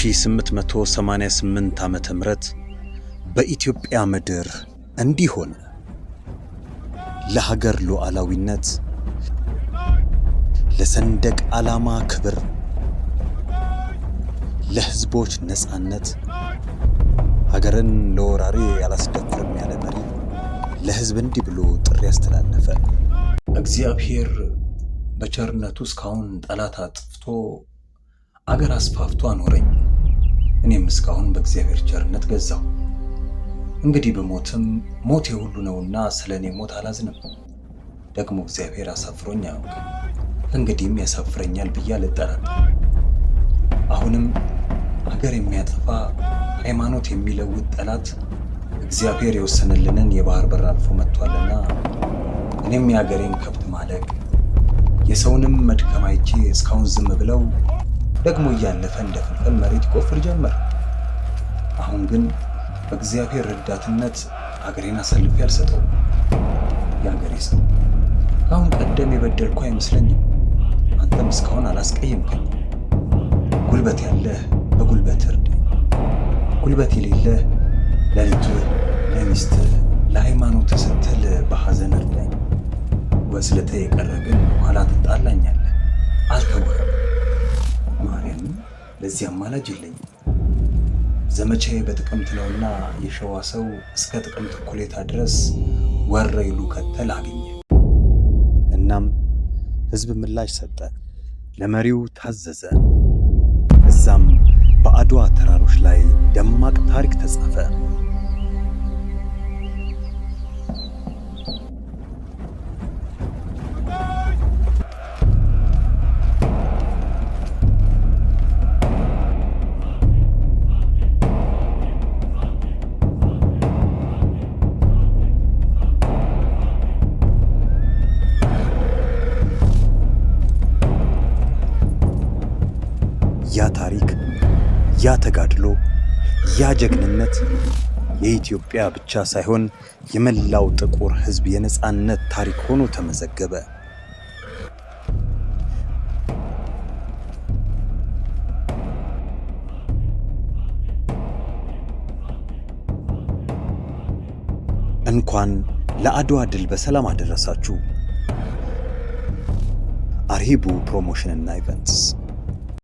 በ1888 ዓመተ ምህረት በኢትዮጵያ ምድር እንዲህ ሆነ። ለሀገር ሉዓላዊነት፣ ለሰንደቅ ዓላማ ክብር፣ ለሕዝቦች ነፃነት፣ ሀገርን ለወራሪ ያላስደፍርም ያለ መሪ ለሕዝብ እንዲህ ብሎ ጥሪ ያስተላለፈ። እግዚአብሔር በቸርነቱ እስካሁን ጠላት አጥፍቶ አገር አስፋፍቶ አኖረኝ። እኔም እስካሁን በእግዚአብሔር ቸርነት ገዛሁ። እንግዲህ በሞትም ሞቴ ሁሉ ነውና ስለ እኔ ሞት አላዝንም። ደግሞ እግዚአብሔር አሳፍሮኝ አያውቅም፣ እንግዲህም ያሳፍረኛል ብዬ አልጠራጠርም። አሁንም አገር የሚያጠፋ ሃይማኖት የሚለውጥ ጠላት እግዚአብሔር የወሰነልንን የባህር በር አልፎ መጥቷልና እኔም የአገሬን ከብት ማለቅ የሰውንም መድከም አይቼ እስካሁን ዝም ብለው ደግሞ እያለፈ እንደ ፍልፈል መሬት ይቆፍር ጀመር። አሁን ግን በእግዚአብሔር ረዳትነት አገሬን አሳልፌ አልሰጠውም። የአገሬ ሰው አሁን ቀደም የበደልኩ አይመስለኝም። አንተም እስካሁን አላስቀየምከኝ። ጉልበት ያለህ በጉልበት እርዳኝ፣ ጉልበት የሌለህ ለልጅህ፣ ለሚስትህ፣ ለሃይማኖት ስትል በሐዘን እርዳኝ። ወስልተ የቀረ ግን ኋላ ትጣላኛለህ፣ አልተውህም። ማርያም ለዚህ አማላጅ የለኝም። ዘመቻዬ በጥቅምት ነውና የሸዋ ሰው እስከ ጥቅምት እኩሌታ ድረስ ወረይሉ ከተል አገኘ። እናም ሕዝብ ምላሽ ሰጠ፣ ለመሪው ታዘዘ። እዛም በአድዋ ተራሮች ላይ ደማቅ ታሪክ ተጻፈ። ያ ታሪክ፣ ያ ተጋድሎ፣ ያ ጀግንነት የኢትዮጵያ ብቻ ሳይሆን የመላው ጥቁር ሕዝብ የነፃነት ታሪክ ሆኖ ተመዘገበ። እንኳን ለአድዋ ድል በሰላም አደረሳችሁ። አርሂቡ ፕሮሞሽን እና ኢቨንትስ